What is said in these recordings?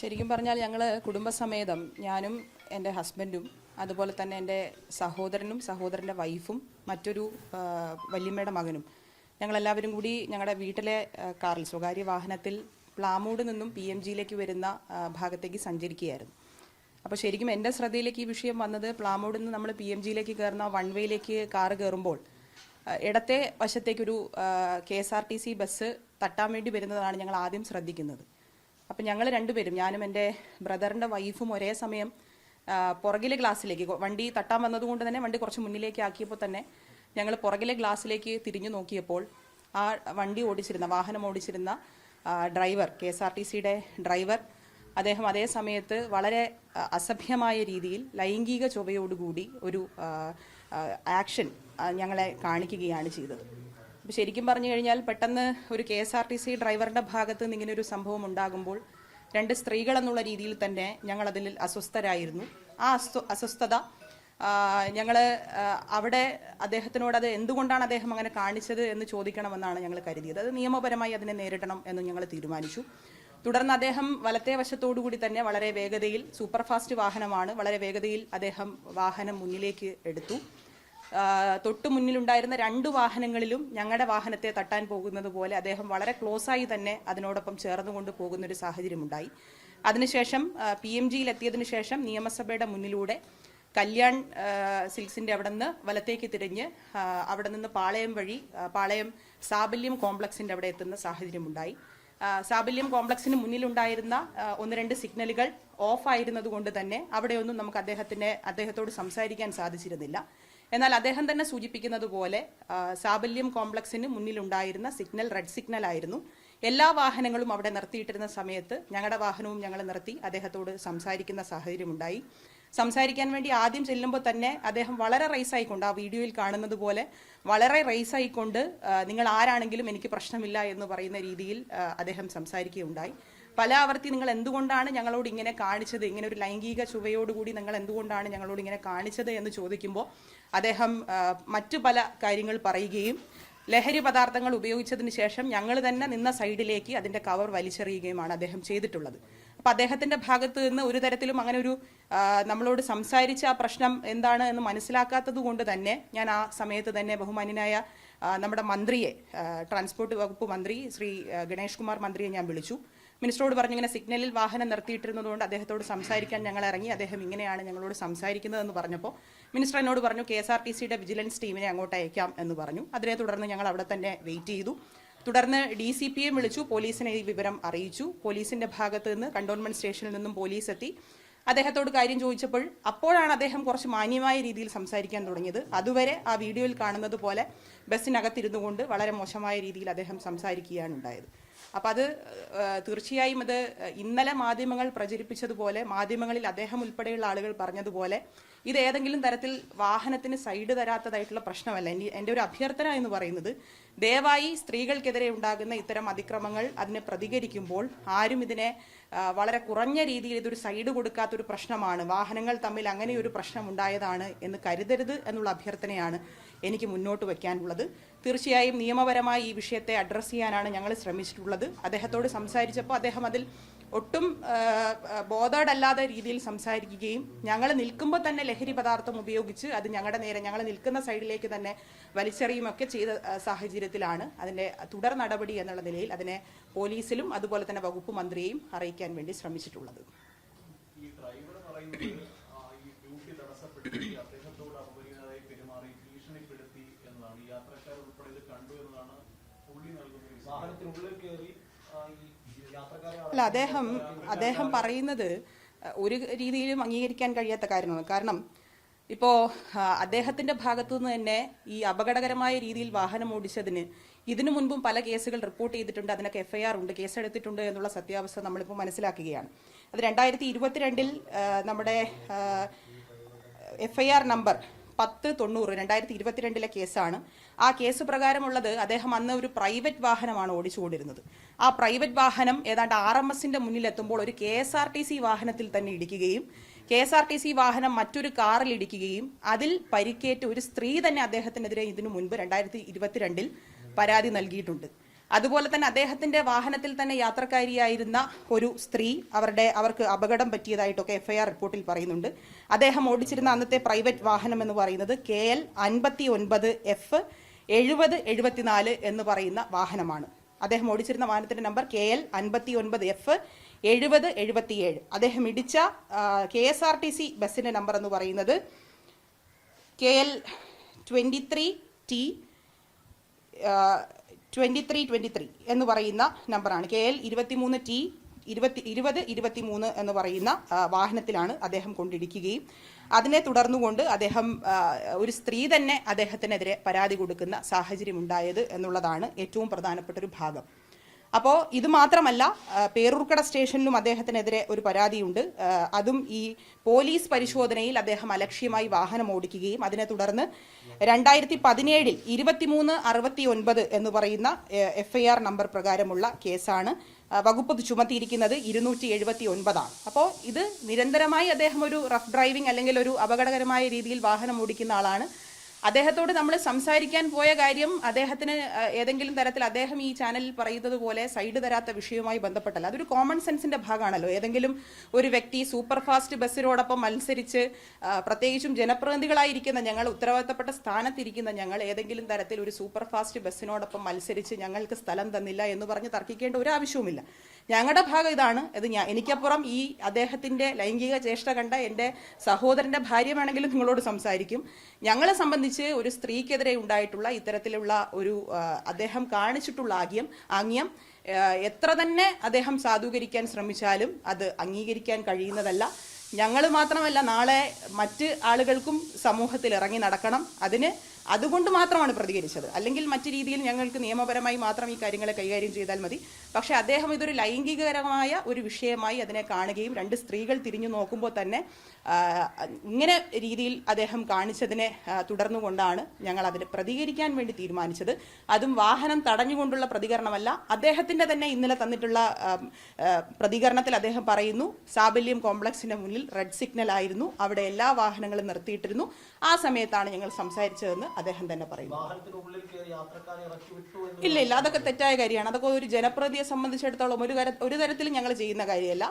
ശരിക്കും പറഞ്ഞാൽ ഞങ്ങൾ കുടുംബസമേതം ഞാനും എൻ്റെ ഹസ്ബൻഡും അതുപോലെ തന്നെ എൻ്റെ സഹോദരനും സഹോദരൻ്റെ വൈഫും മറ്റൊരു വല്യമ്മയുടെ മകനും ഞങ്ങളെല്ലാവരും കൂടി ഞങ്ങളുടെ വീട്ടിലെ കാറിൽ സ്വകാര്യ വാഹനത്തിൽ പ്ലാമൂട് നിന്നും PMGയിലേക്ക് വരുന്ന ഭാഗത്തേക്ക് സഞ്ചരിക്കുകയായിരുന്നു. അപ്പോൾ ശരിക്കും എൻ്റെ ശ്രദ്ധയിലേക്ക് ഈ വിഷയം വന്നത് പ്ലാമൂടിൽ നിന്ന് നമ്മൾ PMGയിലേക്ക് കയറുന്ന വൺ വേയിലേക്ക് കാറ് കയറുമ്പോൾ ഇടത്തെ വശത്തേക്കൊരു KSRTC ബസ് തട്ടാൻ വേണ്ടി വരുന്നതാണ് ഞങ്ങൾ ആദ്യം ശ്രദ്ധിക്കുന്നത്. അപ്പം ഞങ്ങൾ രണ്ടുപേരും, ഞാനും എൻ്റെ ബ്രദറിൻ്റെ വൈഫും ഒരേ സമയം പുറകിലെ ഗ്ലാസ്സിലേക്ക്, വണ്ടി തട്ടാൻ വന്നതുകൊണ്ട് തന്നെ വണ്ടി കുറച്ച് മുന്നിലേക്ക് ആക്കിയപ്പോൾ തന്നെ ഞങ്ങൾ പുറകിലെ ഗ്ലാസ്സിലേക്ക് തിരിഞ്ഞു നോക്കിയപ്പോൾ ആ വണ്ടി ഓടിച്ചിരുന്ന, വാഹനം ഓടിച്ചിരുന്ന ഡ്രൈവർ, KSRTCയുടെ ഡ്രൈവർ, അദ്ദേഹം അതേ സമയത്ത് വളരെ അസഭ്യമായ രീതിയിൽ ലൈംഗിക ചൊവ്വയോടുകൂടി ഒരു ആക്ഷൻ ഞങ്ങളെ കാണിക്കുകയാണ് ചെയ്തത്. അപ്പോൾ ശരിക്കും പറഞ്ഞു കഴിഞ്ഞാൽ പെട്ടെന്ന് ഒരു KSRTC ഡ്രൈവറുടെ ഭാഗത്ത് നിന്ന് ഇങ്ങനെ ഒരു സംഭവം ഉണ്ടാകുമ്പോൾ രണ്ട് സ്ത്രീകൾ എന്നുള്ള രീതിയിൽ തന്നെ ഞങ്ങൾ അതിൽ അസ്വസ്ഥരായിരുന്നു. ആ അസ്വസ്ഥത ഞങ്ങൾ അവിടെ അദ്ദേഹത്തിനോട് അത് എന്തുകൊണ്ടാണ് അദ്ദേഹം അങ്ങനെ കാണിച്ചത് എന്ന് ചോദിക്കണമെന്നാണ് ഞങ്ങൾ കരുതിയത്. അത് നിയമപരമായി അതിനെ നേരിടണം എന്ന് ഞങ്ങൾ തീരുമാനിച്ചു. തുടർന്ന് അദ്ദേഹം വലത്തെ വശത്തോടുകൂടി തന്നെ വളരെ വേഗതയിൽ, സൂപ്പർഫാസ്റ്റ് വാഹനമാണ്, വളരെ വേഗതയിൽ അദ്ദേഹം വാഹനം മുന്നിലേക്ക് എടുത്തു. തൊട്ടു മുന്നിലുണ്ടായിരുന്ന രണ്ട് വാഹനങ്ങളിലും ഞങ്ങളുടെ വാഹനത്തെ തട്ടാൻ പോകുന്നത് പോലെ അദ്ദേഹം വളരെ ക്ലോസായി തന്നെ അതിനോടൊപ്പം ചേർന്നുകൊണ്ട് പോകുന്നൊരു സാഹചര്യമുണ്ടായി. അതിനുശേഷം PMGയിൽ എത്തിയതിനു ശേഷം നിയമസഭയുടെ മുന്നിലൂടെ കല്യാൺ സിൽക്സിൻ്റെ അവിടെ നിന്ന് വലത്തേക്ക് തിരിഞ്ഞ് അവിടെ നിന്ന് പാളയം വഴി പാളയം സാബല്യം കോംപ്ലക്സിൻ്റെ അവിടെ എത്തുന്ന സാഹചര്യമുണ്ടായി. സാബല്യം കോംപ്ലക്സിന് മുന്നിലുണ്ടായിരുന്ന ഒന്ന് രണ്ട് സിഗ്നലുകൾ ഓഫ് ആയിരുന്നത് കൊണ്ട് തന്നെ അവിടെയൊന്നും നമുക്ക് അദ്ദേഹത്തോട് സംസാരിക്കാൻ സാധിച്ചിരുന്നില്ല. എന്നാൽ അദ്ദേഹം തന്നെ സൂചിപ്പിക്കുന്നത് പോലെ സാബല്യം കോംപ്ലക്സിന് മുന്നിലുണ്ടായിരുന്ന സിഗ്നൽ റെഡ് സിഗ്നൽ ആയിരുന്നു. എല്ലാ വാഹനങ്ങളും അവിടെ നിർത്തിയിട്ടിരുന്ന സമയത്ത് ഞങ്ങളുടെ വാഹനവും ഞങ്ങൾ നിർത്തി അദ്ദേഹത്തോട് സംസാരിക്കുന്ന സാഹചര്യമുണ്ടായി. സംസാരിക്കാൻ വേണ്ടി ആദ്യം ചെല്ലുമ്പോൾ തന്നെ അദ്ദേഹം വളരെ റേസായിക്കൊണ്ട്, ആ വീഡിയോയിൽ കാണുന്നത് പോലെ വളരെ റേസായിക്കൊണ്ട് നിങ്ങൾ ആരാണെങ്കിലും എനിക്ക് പ്രശ്നമില്ല എന്ന് പറയുന്ന രീതിയിൽ അദ്ദേഹം സംസാരിക്കുകയുണ്ടായി. പല ആവർത്തി നിങ്ങൾ എന്തുകൊണ്ടാണ് ഞങ്ങളോട് ഇങ്ങനെ കാണിച്ചത്, ഇങ്ങനെ ഒരു ലൈംഗിക ചുവയോടുകൂടി നിങ്ങൾ എന്തുകൊണ്ടാണ് ഞങ്ങളോട് ഇങ്ങനെ കാണിച്ചത് എന്ന് ചോദിക്കുമ്പോൾ അദ്ദേഹം മറ്റു പല കാര്യങ്ങൾ പറയുകയും ലഹരി പദാർത്ഥങ്ങൾ ഉപയോഗിച്ചതിന് ശേഷം ഞങ്ങൾ തന്നെ നിന്ന സൈഡിലേക്ക് അതിൻ്റെ കവർ വലിച്ചെറിയുകയുമാണ് അദ്ദേഹം ചെയ്തിട്ടുള്ളത്. അപ്പം അദ്ദേഹത്തിൻ്റെ ഭാഗത്ത് നിന്ന് ഒരു തരത്തിലും അങ്ങനെ ഒരു നമ്മളോട് സംസാരിച്ച ആ പ്രശ്നം എന്താണ് എന്ന് മനസ്സിലാക്കാത്തത് കൊണ്ട് തന്നെ ഞാൻ ആ സമയത്ത് തന്നെ ബഹുമാന്യനായ നമ്മുടെ മന്ത്രിയെ, ട്രാൻസ്പോർട്ട് വകുപ്പ് മന്ത്രി ശ്രീ ഗണേഷ് കുമാർ മന്ത്രിയെ ഞാൻ വിളിച്ചു. മിനിസ്റ്ററോട് പറഞ്ഞു ഇങ്ങനെ സിഗ്നലിൽ വാഹനം നിർത്തിയിട്ടിരുന്നതുകൊണ്ട് അദ്ദേഹത്തോട് സംസാരിക്കാൻ ഞങ്ങൾ ഇറങ്ങി, അദ്ദേഹം ഇങ്ങനെയാണ് ഞങ്ങളോട് സംസാരിക്കുന്നതെന്ന് പറഞ്ഞപ്പോൾ മിനിസ്റ്റർ എന്നോട് പറഞ്ഞു KSRTCയുടെ വിജിലൻസ് ടീമിനെ അങ്ങോട്ട് അയക്കാം എന്ന് പറഞ്ഞു. അതിനെ തുടർന്ന് ഞങ്ങൾ അവിടെ തന്നെ വെയിറ്റ് ചെയ്തു. തുടർന്ന് DCPയെ വിളിച്ചു, പോലീസിനെ ഈ വിവരം അറിയിച്ചു. പോലീസിന്റെ ഭാഗത്ത് നിന്ന് കണ്ടോൺമെന്റ് സ്റ്റേഷനിൽ നിന്നും പോലീസ് എത്തി. അദ്ദേഹത്തോട് കാര്യം ചോദിച്ചപ്പോൾ അപ്പോഴാണ് അദ്ദേഹം കുറച്ച് മാന്യമായ രീതിയിൽ സംസാരിക്കാൻ തുടങ്ങിയത്. അതുവരെ ആ വീഡിയോയിൽ കാണുന്നത് പോലെ ബസ്സിനകത്തിരുന്നു കൊണ്ട് വളരെ മോശമായ രീതിയിൽ അദ്ദേഹം സംസാരിക്കുകയാണ് ഉണ്ടായത്. അപ്പം അത് തീർച്ചയായും അത് ഇന്നലെ മാധ്യമങ്ങൾ പ്രചരിപ്പിച്ചതുപോലെ, മാധ്യമങ്ങളിൽ അദ്ദേഹം ഉൾപ്പെടെയുള്ള ആളുകൾ പറഞ്ഞതുപോലെ ഇത് ഏതെങ്കിലും തരത്തിൽ വാഹനത്തിന് സൈഡ് തരാത്തതായിട്ടുള്ള പ്രശ്നമല്ല. എൻ്റെ ഒരു അഭ്യർത്ഥന എന്ന് പറയുന്നത്, ദയവായി സ്ത്രീകൾക്കെതിരെ ഉണ്ടാകുന്ന ഇത്തരം അതിക്രമങ്ങൾ അതിനെ പ്രതികരിക്കുമ്പോൾ ആരും ഇതിനെ വളരെ കുറഞ്ഞ രീതിയിൽ ഇതൊരു സൈഡ് കൊടുക്കാത്തൊരു പ്രശ്നമാണ്, വാഹനങ്ങൾ തമ്മിൽ അങ്ങനെ ഒരു പ്രശ്നം ഉണ്ടായതാണ് എന്ന് കരുതരുത് എന്നുള്ള അഭ്യർത്ഥനയാണ് എനിക്ക് മുന്നോട്ട് വയ്ക്കാനുള്ളത്. തീർച്ചയായും നിയമപരമായി ഈ വിഷയത്തെ അഡ്രസ്സ് ചെയ്യാനാണ് ഞങ്ങൾ ശ്രമിച്ചിട്ടുള്ളത്. അദ്ദേഹത്തോട് സംസാരിച്ചപ്പോൾ അദ്ദേഹം അതിൽ ഒട്ടും ബോധേഡല്ലാത്ത രീതിയിൽ സംസാരിക്കുകയും ഞങ്ങൾ നിൽക്കുമ്പോൾ തന്നെ ലഹരി പദാർത്ഥം ഉപയോഗിച്ച് അത് ഞങ്ങളുടെ നേരെ, ഞങ്ങൾ നിൽക്കുന്ന സൈഡിലേക്ക് തന്നെ വലിച്ചെറിയുമൊക്കെ ചെയ്ത സാഹചര്യത്തിലാണ് അതിൻ്റെ തുടർ നടപടി എന്നുള്ള നിലയിൽ അതിനെ പോലീസിലും അതുപോലെ തന്നെ വകുപ്പ് മന്ത്രിയെയും അറിയിക്കാൻ വേണ്ടി ശ്രമിച്ചിട്ടുള്ളത്. അല്ല, അദ്ദേഹം പറയുന്നത് ഒരു രീതിയിലും അംഗീകരിക്കാൻ കഴിയാത്ത കാര്യമാണ്. കാരണം ഇപ്പോൾ അദ്ദേഹത്തിന്റെ ഭാഗത്തു നിന്ന് തന്നെ ഈ അപകടകരമായ രീതിയിൽ വാഹനം ഓടിച്ചതിന് ഇതിനു മുൻപും പല കേസുകൾ റിപ്പോർട്ട് ചെയ്തിട്ടുണ്ട്, അതിനൊക്കെ FIR ഉണ്ട്, കേസെടുത്തിട്ടുണ്ട് എന്നുള്ള സത്യാവസ്ഥ നമ്മളിപ്പോൾ മനസ്സിലാക്കുകയാണ്. അത് 2022 നമ്മുടെ FIR നമ്പർ 1090 2022 കേസാണ്. ആ കേസ് പ്രകാരമുള്ളത്, അദ്ദേഹം അന്ന് ഒരു പ്രൈവറ്റ് വാഹനമാണ് ഓടിച്ചുകൊണ്ടിരുന്നത്. ആ പ്രൈവറ്റ് വാഹനം ഏതാണ്ട് RMSന്റെ മുന്നിലെത്തുമ്പോൾ ഒരു KSRTC വാഹനത്തിൽ തന്നെ ഇടിക്കുകയും KSRTC വാഹനം മറ്റൊരു കാറിൽ ഇടിക്കുകയും അതിൽ പരിക്കേറ്റ് ഒരു സ്ത്രീ തന്നെ അദ്ദേഹത്തിനെതിരെ ഇതിനു മുൻപ് 2022 പരാതി നൽകിയിട്ടുണ്ട്. അതുപോലെ തന്നെ അദ്ദേഹത്തിന്റെ വാഹനത്തിൽ തന്നെ യാത്രക്കാരിയായിരുന്ന ഒരു സ്ത്രീ അവർക്ക് അപകടം പറ്റിയതായിട്ടൊക്കെ FIR റിപ്പോർട്ടിൽ പറയുന്നുണ്ട്. അദ്ദേഹം ഓടിച്ചിരുന്ന അന്നത്തെ പ്രൈവറ്റ് വാഹനം എന്ന് പറയുന്നത് KL 59F7074 എന്ന് പറയുന്ന വാഹനമാണ്. അദ്ദേഹം ഓടിച്ചിരുന്ന വാഹനത്തിന്റെ നമ്പർ KL 59F7077. അദ്ദേഹം ഇടിച്ച KSRTC ബസിന്റെ നമ്പർ എന്ന് പറയുന്നത് KL 23T2323 എന്ന് പറയുന്ന നമ്പറാണ്. KL 23T2023 എന്ന് പറയുന്ന വാഹനത്തിലാണ് അദ്ദേഹം കൊണ്ടിടിക്കുകയും അതിനെ തുടർന്നുകൊണ്ട് അദ്ദേഹം ഒരു സ്ത്രീ തന്നെ അദ്ദേഹത്തിനെതിരെ പരാതി കൊടുക്കുന്ന സാഹചര്യം ഉണ്ടായത് എന്നുള്ളതാണ് ഏറ്റവും പ്രധാനപ്പെട്ട ഒരു ഭാഗം. അപ്പോൾ ഇത് മാത്രമല്ല, പേരൂർക്കട സ്റ്റേഷനിലും അദ്ദേഹത്തിനെതിരെ ഒരു പരാതിയുണ്ട്. അതും ഈ പോലീസ് പരിശോധനയിൽ അദ്ദേഹം അലക്ഷ്യമായി വാഹനം ഓടിക്കുകയും അതിനെ തുടർന്ന് 2017 2369 എന്ന് പറയുന്ന FIR നമ്പർ പ്രകാരമുള്ള കേസാണ്. വകുപ്പ് ചുമത്തിയിരിക്കുന്നത് 279 ആണ്. അപ്പോൾ ഇത് നിരന്തരമായി അദ്ദേഹം ഒരു റഫ് ഡ്രൈവിംഗ് അല്ലെങ്കിൽ ഒരു അപകടകരമായ രീതിയിൽ വാഹനം ഓടിക്കുന്ന ആളാണ്. അദ്ദേഹത്തോട് നമ്മൾ സംസാരിക്കാൻ പോയ കാര്യം അദ്ദേഹത്തിന് ഏതെങ്കിലും തരത്തിൽ അദ്ദേഹം ഈ ചാനലിൽ പറയുന്നത് പോലെ സൈഡ് തരാത്ത വിഷയവുമായി ബന്ധപ്പെട്ടല്ല. അതൊരു കോമൺ സെൻസിന്റെ ഭാഗമാണല്ലോ. ഏതെങ്കിലും ഒരു വ്യക്തി സൂപ്പർ ഫാസ്റ്റ് ബസ്സിനോടൊപ്പം മത്സരിച്ച്, പ്രത്യേകിച്ചും ജനപ്രതിനിധികളായിരിക്കുന്ന ഞങ്ങൾ, ഉത്തരവാദിത്തപ്പെട്ട സ്ഥാനത്തിരിക്കുന്ന ഞങ്ങൾ ഏതെങ്കിലും തരത്തിൽ ഒരു സൂപ്പർ ഫാസ്റ്റ് ബസ്സിനോടൊപ്പം മത്സരിച്ച് ഞങ്ങൾക്ക് സ്ഥലം തന്നില്ല എന്ന് പറഞ്ഞ് തർക്കിക്കേണ്ട ഒരു ആവശ്യവുമില്ല. ഞങ്ങളുടെ ഭാഗം ഇതാണ്. എനിക്കപ്പുറം ഈ അദ്ദേഹത്തിന്റെ ലൈംഗിക ചേഷ്ട കണ്ട എൻ്റെ സഹോദരന്റെ ഭാര്യ വേണമെങ്കിലും നിങ്ങളോട് സംസാരിക്കും. ഞങ്ങളെ സംബന്ധിച്ച് ഒരു സ്ത്രീക്കെതിരെ ഉണ്ടായിട്ടുള്ള ഇത്തരത്തിലുള്ള ഒരു അദ്ദേഹം കാണിച്ചിട്ടുള്ള ആംഗ്യം എത്ര തന്നെ അദ്ദേഹം സാധൂകരിക്കാൻ ശ്രമിച്ചാലും അത് അംഗീകരിക്കാൻ കഴിയുന്നതല്ല. ഞങ്ങൾ മാത്രമല്ല, നാളെ മറ്റ് ആളുകൾക്കും സമൂഹത്തിൽ ഇറങ്ങി നടക്കണം. അതുകൊണ്ട് മാത്രമാണ് പ്രതികരിച്ചത്. അല്ലെങ്കിൽ മറ്റു രീതിയിൽ ഞങ്ങൾക്ക് നിയമപരമായി മാത്രം ഈ കാര്യങ്ങളെ കൈകാര്യം ചെയ്താൽ മതി. പക്ഷേ അദ്ദേഹം ഇതൊരു ലൈംഗികപരമായ ഒരു വിഷയമായി അതിനെ കാണുകയും രണ്ട് സ്ത്രീകൾ തിരിഞ്ഞു നോക്കുമ്പോൾ തന്നെ ഇങ്ങനെ രീതിയിൽ അദ്ദേഹം കാണിച്ചതിനെ തുടർന്നുകൊണ്ടാണ് ഞങ്ങൾ അതിന് പ്രതികരിക്കാൻ വേണ്ടി തീരുമാനിച്ചത്. അതും വാഹനം തടഞ്ഞുകൊണ്ടുള്ള പ്രതികരണമല്ല. അദ്ദേഹത്തിന്റെ തന്നെ ഇന്നലെ തന്നിട്ടുള്ള പ്രതികരണത്തിൽ അദ്ദേഹം പറയുന്നു, സാബല്യം കോംപ്ലക്സിന്റെ മുന്നിൽ റെഡ് സിഗ്നൽ ആയിരുന്നു, അവിടെ എല്ലാ വാഹനങ്ങളും നിർത്തിയിട്ടിരുന്നു, ആ സമയത്താണ് ഞങ്ങൾ സംസാരിച്ചതെന്ന് അദ്ദേഹം തന്നെ പറയുന്നു. ഇല്ല, അതൊക്കെ തെറ്റായ കാര്യമാണ്. അതൊക്കെ ഒരു ജനപ്രതിയെ സംബന്ധിച്ചിടത്തോളം ഒരു തരത്തിലും ഞങ്ങൾ ചെയ്യുന്ന കാര്യമല്ല.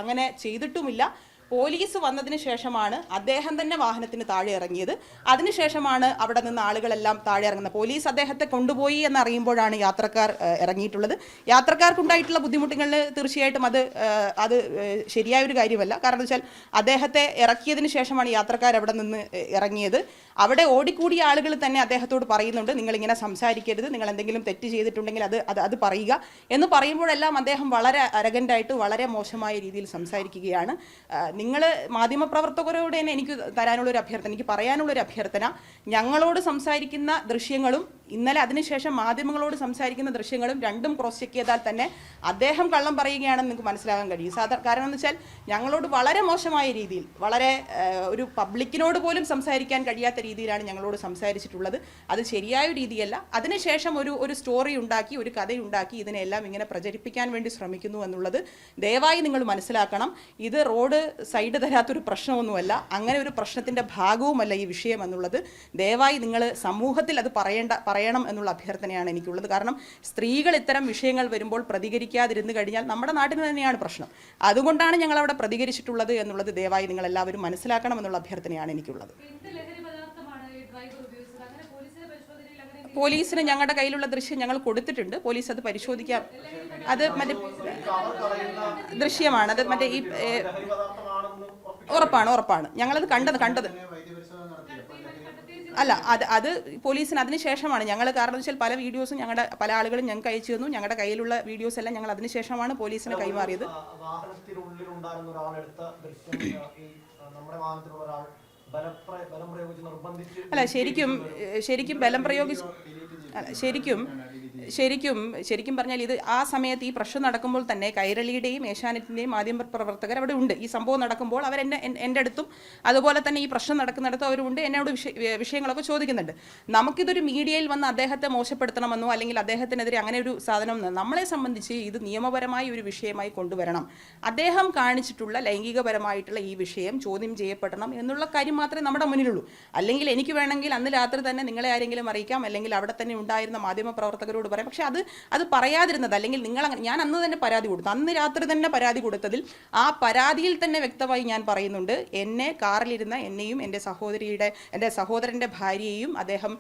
അങ്ങനെ ചെയ്തിട്ടുമില്ല. പോലീസ് വന്നതിന് ശേഷമാണ് അദ്ദേഹം തന്നെ വാഹനത്തിന് താഴെ ഇറങ്ങിയത്. അതിനുശേഷമാണ് അവിടെ നിന്ന് ആളുകളെല്ലാം താഴെ ഇറങ്ങുന്നത്. പോലീസ് അദ്ദേഹത്തെ കൊണ്ടുപോയി എന്നറിയുമ്പോഴാണ് യാത്രക്കാർ ഇറങ്ങിയിട്ടുള്ളത്. യാത്രക്കാർക്കുണ്ടായിട്ടുള്ള ബുദ്ധിമുട്ടുകളിൽ തീർച്ചയായിട്ടും അത് ശരിയായ ഒരു കാര്യമല്ല. കാരണം എന്ന് വെച്ചാൽ അദ്ദേഹത്തെ ഇറക്കിയതിന് ശേഷമാണ് യാത്രക്കാർ അവിടെ നിന്ന് ഇറങ്ങിയത്. അവിടെ ഓടിക്കൂടിയ ആളുകൾ തന്നെ അദ്ദേഹത്തോട് പറയുന്നുണ്ട്, നിങ്ങളിങ്ങനെ സംസാരിക്കരുത്, നിങ്ങൾ എന്തെങ്കിലും തെറ്റ് ചെയ്തിട്ടുണ്ടെങ്കിൽ അത് പറയുക എന്ന് പറയുമ്പോഴെല്ലാം അദ്ദേഹം വളരെ അരഗൻ്റായിട്ട് വളരെ മോശമായ രീതിയിൽ സംസാരിക്കുകയാണ്. നിങ്ങൾ മാധ്യമപ്രവർത്തകരോട് തന്നെ എനിക്ക് തരാനുള്ളൊരു അഭ്യർത്ഥന, എനിക്ക് പറയാനുള്ളൊരു അഭ്യർത്ഥന, ഞങ്ങളോട് സംസാരിക്കുന്ന ദൃശ്യങ്ങളും ഇന്നലെ അതിനുശേഷം മാധ്യമങ്ങളോട് സംസാരിക്കുന്ന ദൃശ്യങ്ങളും രണ്ടും ക്രോസ് ചെക്ക് ചെയ്താൽ തന്നെ അദ്ദേഹം കള്ളം പറയുകയാണെന്ന് നിങ്ങൾക്ക് മനസ്സിലാകാൻ കഴിയും. കാരണം എന്ന് വെച്ചാൽ ഞങ്ങളോട് വളരെ മോശമായ രീതിയിൽ, വളരെ ഒരു പബ്ലിക്കിനോട് പോലും സംസാരിക്കാൻ കഴിയാത്ത രീതിയിലാണ് ഞങ്ങളോട് സംസാരിച്ചിട്ടുള്ളത്. അത് ശരിയായ രീതിയല്ല. അതിനുശേഷം ഒരു സ്റ്റോറി ഉണ്ടാക്കി, ഒരു കഥയുണ്ടാക്കി ഇതിനെല്ലാം ഇങ്ങനെ പ്രചരിപ്പിക്കാൻ വേണ്ടി ശ്രമിക്കുന്നു എന്നുള്ളത് ദയവായി നിങ്ങൾ മനസ്സിലാക്കണം. ഇത് റോഡ് സൈഡ് തരാത്തൊരു പ്രശ്നമൊന്നുമല്ല, അങ്ങനെ ഒരു പ്രശ്നത്തിൻ്റെ ഭാഗവുമല്ല ഈ വിഷയം എന്നുള്ളത് ദയവായി നിങ്ങൾ സമൂഹത്തിൽ അത് പറയണം എന്നുള്ള അഭ്യർത്ഥനയാണ് എനിക്കുള്ളത്. കാരണം സ്ത്രീകൾ ഇത്തരം വിഷയങ്ങൾ വരുമ്പോൾ പ്രതികരിക്കാതിരുന്നു കഴിഞ്ഞാൽ നമ്മുടെ നാട്ടിൽ തന്നെയാണ് പ്രശ്നം. അതുകൊണ്ടാണ് ഞങ്ങൾ അവിടെ പ്രതികരിച്ചിട്ടുള്ളത് എന്നുള്ളത് ദയവായി നിങ്ങൾ എല്ലാവരും മനസ്സിലാക്കണം എന്നുള്ള അഭ്യർത്ഥനയാണ് എനിക്കുള്ളത്. പോലീസിന് ഞങ്ങളുടെ കയ്യിലുള്ള ദൃശ്യം ഞങ്ങൾ കൊടുത്തിട്ടുണ്ട്. പോലീസ് അത് പരിശോധിക്കാം. അത് മറ്റേ ദൃശ്യമാണ്, അത് മറ്റേ ഈ ഉറപ്പാണ് ഞങ്ങളത് കണ്ടത് അല്ല, അത് പോലീസിന് അതിന് ശേഷമാണ് ഞങ്ങൾ, കാരണം വെച്ചാൽ പല വീഡിയോസും പല ആളുകളും ഞങ്ങൾക്ക് അയച്ചു തന്നു. ഞങ്ങളുടെ കയ്യിലുള്ള വീഡിയോസ് എല്ലാം ഞങ്ങൾ അതിനുശേഷമാണ് പോലീസിന് കൈമാറിയത്. അല്ല, ശരിക്കും ബലം പ്രയോഗിച്ച് ശരിക്കും പറഞ്ഞാൽ ഇത് ആ സമയത്ത് ഈ പ്രശ്നം നടക്കുമ്പോൾ തന്നെ കൈരളിയുടെയും ഏഷ്യാനെറ്റിൻ്റെയും മാധ്യമപ്രവർത്തകർ അവിടെ ഉണ്ട്. ഈ സംഭവം നടക്കുമ്പോൾ അവർ എൻ്റെ അടുത്തും അതുപോലെ തന്നെ ഈ പ്രശ്നം നടക്കുന്നിടത്തും അവരുണ്ട്. എന്നോട് വിഷയങ്ങളൊക്കെ ചോദിക്കുന്നുണ്ട്. നമുക്കിതൊരു മീഡിയയിൽ വന്ന് അദ്ദേഹത്തെ മോശപ്പെടുത്തണമെന്നോ അല്ലെങ്കിൽ അദ്ദേഹത്തിനെതിരെ അങ്ങനെ ഒരു സാധനം, നമ്മളെ സംബന്ധിച്ച് ഇത് നിയമപരമായ ഒരു വിഷയമായി കൊണ്ടുവരണം. അദ്ദേഹം കാണിച്ചിട്ടുള്ള ലൈംഗികപരമായിട്ടുള്ള ഈ വിഷയം ചോദ്യം ചെയ്യപ്പെടണം എന്നുള്ള കാര്യം മാത്രമേ നമ്മുടെ മുന്നിലുള്ളൂ. അല്ലെങ്കിൽ എനിക്ക് വേണമെങ്കിൽ അന്ന് രാത്രി തന്നെ നിങ്ങളെ ആരെങ്കിലും അറിയിക്കാം, അല്ലെങ്കിൽ അവിടെ തന്നെ ഉണ്ടായിരുന്ന മാധ്യമപ്രവർത്തകരോട് അദ്ദേഹത്തോട് പറയാം. പക്ഷെ അത് പറയാതിരുന്നത്, അല്ലെങ്കിൽ നിങ്ങൾ ഞാൻ അന്ന് തന്നെ പരാതി കൊടുത്തു, അന്ന് രാത്രി തന്നെ പരാതി കൊടുത്തതിൽ ആ പരാതിയിൽ തന്നെ വ്യക്തമായി ഞാൻ പറയുന്നുണ്ട്, എന്നെ കാറിലിരുന്ന എന്നെയും എൻ്റെ സഹോദരൻ്റെ ഭാര്യയെയും അദ്ദേഹം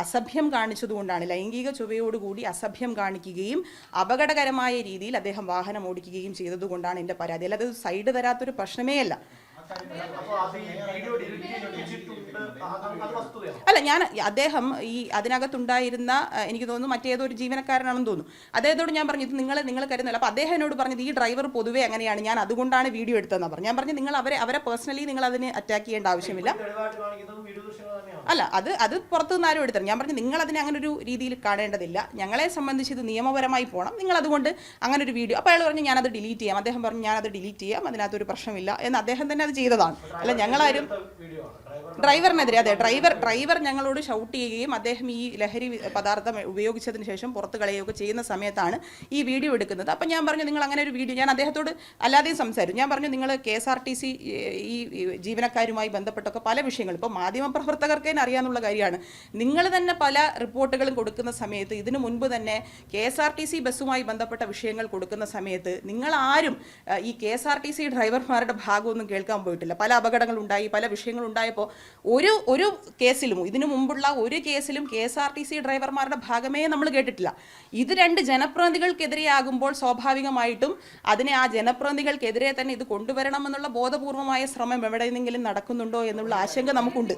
അസഭ്യം കാണിച്ചതുകൊണ്ടാണ്, ലൈംഗിക ചുവയോടുകൂടി അസഭ്യം കാണിക്കുകയും അപകടകരമായ രീതിയിൽ അദ്ദേഹം വാഹനം ഓടിക്കുകയും ചെയ്തതുകൊണ്ടാണ് എൻ്റെ പരാതി. അല്ലാതെ സൈഡ് തരാത്തൊരു പ്രശ്നമേ അല്ല. അല്ല, അദ്ദേഹം അതിനകത്തുണ്ടായിരുന്ന, എനിക്ക് തോന്നുന്നു മറ്റേതൊരു ജീവനക്കാരനാണെന്ന് തോന്നുന്നു, അദ്ദേഹത്തോട് ഞാൻ പറഞ്ഞു ഇത് നിങ്ങൾ കരുതല്ല. അപ്പോൾ അദ്ദേഹം എന്നോട് പറഞ്ഞത് ഈ ഡ്രൈവർ പൊതുവേ അങ്ങനെയാണ്, ഞാൻ അതുകൊണ്ടാണ് വീഡിയോ എടുത്തതെന്ന് പറഞ്ഞു. ഞാൻ പറഞ്ഞു നിങ്ങൾ അവരെ പേഴ്സണലി നിങ്ങൾ അതിന് അറ്റാക്ക് ചെയ്യേണ്ട ആവശ്യമില്ല. അല്ല, അത് പുറത്തുനിന്ന് ആരും എടുത്തത്. ഞാൻ പറഞ്ഞു നിങ്ങൾ അതിനെ അങ്ങനെ ഒരു രീതിയിൽ കാണേണ്ടതില്ല, ഞങ്ങളെ സംബന്ധിച്ച് ഇത് നിയമപരമായി പോകണം, നിങ്ങൾ അതുകൊണ്ട് അങ്ങനെ ഒരു വീഡിയോ. അപ്പോൾ അയാൾ പറഞ്ഞു ഞാനത് ഡിലീറ്റ് ചെയ്യാം. അദ്ദേഹം പറഞ്ഞു ഞാനത് ഡിലീറ്റ് ചെയ്യാം, അതിനകത്തൊരു പ്രശ്നമില്ല എന്ന് അദ്ദേഹം തന്നെ അത് ചെയ്തതാണ്. അല്ല, ഞങ്ങളാരും ഡ്രൈവറിനെതിരെ, അതെ, ഡ്രൈവർ ഞങ്ങളോട് ഷൗട്ട് ചെയ്യുകയും അദ്ദേഹം ഈ ലഹരി പദാർത്ഥം ഉപയോഗിച്ചതിന് ശേഷം പുറത്ത് കളയുകയൊക്കെ ചെയ്യുന്ന സമയത്താണ് ഈ വീഡിയോ എടുക്കുന്നത്. അപ്പം ഞാൻ പറഞ്ഞു നിങ്ങൾ അങ്ങനെ ഒരു വീഡിയോ, ഞാൻ അദ്ദേഹത്തോട് അല്ലാതെയും സംസാരിച്ചു. ഞാൻ പറഞ്ഞു നിങ്ങൾ KSRTC ഈ ജീവനക്കാരുമായി ബന്ധപ്പെട്ടൊക്കെ പല വിഷയങ്ങൾ, ഇപ്പോൾ മാധ്യമപ്രവർത്തകർക്ക് തന്നെ അറിയാമെന്നുള്ള കാര്യമാണ്, നിങ്ങൾ തന്നെ പല റിപ്പോർട്ടുകളും കൊടുക്കുന്ന സമയത്ത്, ഇതിനു മുൻപ് തന്നെ KSRTC ബസ്സുമായി ബന്ധപ്പെട്ട വിഷയങ്ങൾ കൊടുക്കുന്ന സമയത്ത് നിങ്ങളാരും ഈ KSRTC ഡ്രൈവർമാരുടെ ഭാഗമൊന്നും കേൾക്കാൻ പോയിട്ടില്ല. പല അപകടങ്ങളുണ്ടായി, പല വിഷയങ്ങളുണ്ടായപ്പോൾ ഒരു കേസിലും, ഇതിനു മുമ്പുള്ള ഒരു കേസിലും KSRTC ഡ്രൈവർമാരുടെ ഭാഗമേ നമ്മൾ കേട്ടിട്ടില്ല. ഇത് രണ്ട് ജനപ്രതിനിധികൾക്കെതിരെയാകുമ്പോൾ സ്വാഭാവികമായിട്ടും അതിനെ ആ ജനപ്രതിനിധികൾക്കെതിരെ തന്നെ ഇത് കൊണ്ടുവരണമെന്നുള്ള ബോധപൂർവമായ ശ്രമം എവിടെയെങ്കിലും നടക്കുന്നുണ്ടോ എന്നുള്ള ആശങ്ക നമുക്കുണ്ട്.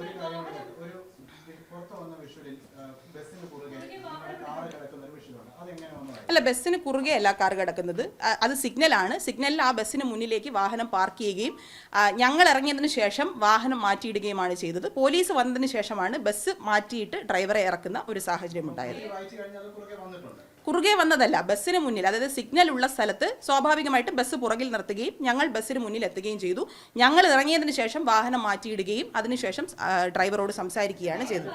അല്ല, ബസ്സിന് കുറുകെ അല്ല കാർ കിടക്കുന്നത്, അത് സിഗ്നലാണ്. സിഗ്നലിൽ ആ ബസ്സിന് മുന്നിലേക്ക് വാഹനം പാർക്ക് ചെയ്യുകയും ഞങ്ങൾ ഇറങ്ങിയതിന് ശേഷം വാഹനം മാറ്റിയിടുകയുമാണ് ചെയ്തത്. പോലീസ് വന്നതിന് ശേഷമാണ് ബസ് മാറ്റിയിട്ട് ഡ്രൈവറെ ഇറക്കുന്ന ഒരു സാഹചര്യം ഉണ്ടായത്. കുറുകെ വന്നതല്ല, ബസ്സിന് മുന്നിൽ, അതായത് സിഗ്നൽ ഉള്ള സ്ഥലത്ത് സ്വാഭാവികമായിട്ട് ബസ് പുറകിൽ നിർത്തുകയും ഞങ്ങൾ ബസ്സിന് മുന്നിൽ എത്തുകയും ചെയ്തു. ഞങ്ങൾ ഇറങ്ങിയതിന് ശേഷം വാഹനം മാറ്റിയിടുകയും അതിനുശേഷം ഡ്രൈവറോട് സംസാരിക്കുകയാണ് ചെയ്തത്.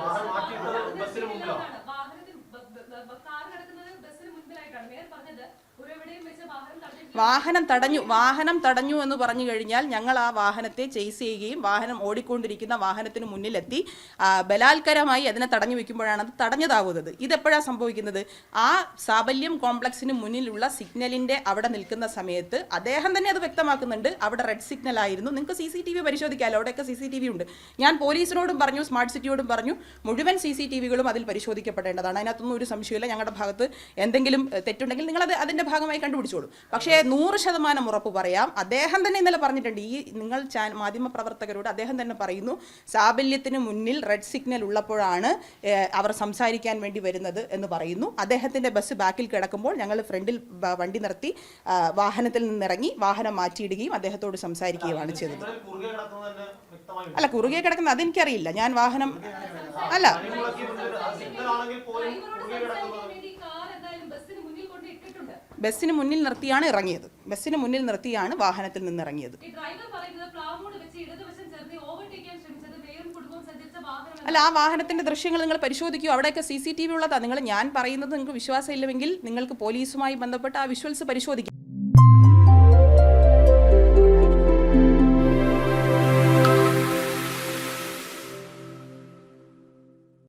വാഹനം തടഞ്ഞു എന്ന് പറഞ്ഞു കഴിഞ്ഞാൽ ഞങ്ങൾ ആ വാഹനത്തെ ചേസ് ചെയ്യുകയും വാഹനം ഓടിക്കൊണ്ടിരിക്കുന്ന വാഹനത്തിന് മുന്നിലെത്തി ബലാത്കാരമായി അതിനെ തടഞ്ഞു വെക്കുമ്പോഴാണ് അത് തടഞ്ഞതാവുന്നത്. ഇതെപ്പോഴാണ് സംഭവിക്കുന്നത്? ആ സാബല്യം കോംപ്ലക്സിന് മുന്നിലുള്ള സിഗ്നലിന്റെ അവിടെ നിൽക്കുന്ന സമയത്ത് അദ്ദേഹം തന്നെ അത് വ്യക്തമാക്കുന്നുണ്ട്, അവിടെ റെഡ് സിഗ്നൽ ആയിരുന്നു, നിങ്ങൾക്ക് CCTV പരിശോധിക്കാമല്ലോ, അവിടെയൊക്കെ CCTV ഉണ്ട്. ഞാൻ പോലീസിനോടും പറഞ്ഞു, സ്മാർട്ട് സിറ്റിയോടും പറഞ്ഞു, മുഴുവൻ CCTVകളും അതിൽ പരിശോധിക്കപ്പെടേണ്ടതാണ്, അതിനകത്തൊന്നും ഒരു സംശയമില്ല, ഞങ്ങളുടെ ഭാഗത്ത് എന്തെങ്കിലും തെറ്റുണ്ടെങ്കിൽ നിങ്ങൾ അതിന്റെ ഭാഗമായി കണ്ടുപിടിച്ചോളൂ. പക്ഷേ 100% ഉറപ്പ് പറയാം, അദ്ദേഹം തന്നെ ഇന്നലെ പറഞ്ഞിട്ടുണ്ട്, ഈ നിങ്ങൾ മാധ്യമപ്രവർത്തകരോട് അദ്ദേഹം തന്നെ പറയുന്നു, സാബല്യത്തിന് മുന്നിൽ റെഡ് സിഗ്നൽ ഉള്ളപ്പോഴാണ് അവർ സംസാരിക്കാൻ വേണ്ടി വരുന്നത് എന്ന് പറയുന്നു. അദ്ദേഹത്തിന്റെ ബസ് ബാക്കിൽ കിടക്കുമ്പോൾ ഞങ്ങൾ ഫ്രണ്ടിൽ വണ്ടി നിർത്തി വാഹനത്തിൽ നിന്നിറങ്ങി വാഹനം മാറ്റിയിടുകയും അദ്ദേഹത്തോട് സംസാരിക്കുകയുമാണ് ചെയ്തത്. അല്ല, കുറുകെ കിടക്കുന്ന അതെനിക്കറിയില്ല, ഞാൻ വാഹനം അല്ല ബസ്സിന് മുന്നിൽ നിർത്തിയാണ് ഇറങ്ങിയത്, ബസ്സിന് മുന്നിൽ നിർത്തിയാണ് വാഹനത്തിൽ നിന്ന് ഇറങ്ങിയത്. അല്ല, ആ വാഹനത്തിന്റെ ദൃശ്യങ്ങൾ നിങ്ങൾ പരിശോധിക്കൂ, അവിടെയൊക്കെ CCTV ഉള്ളതാണ്. ഞാൻ പറയുന്നത് നിങ്ങൾക്ക് വിശ്വാസം ഇല്ലെങ്കിൽ നിങ്ങൾക്ക് പോലീസുമായി ബന്ധപ്പെട്ട ആ വിഷ്വൽസ് പരിശോധിക്കാം.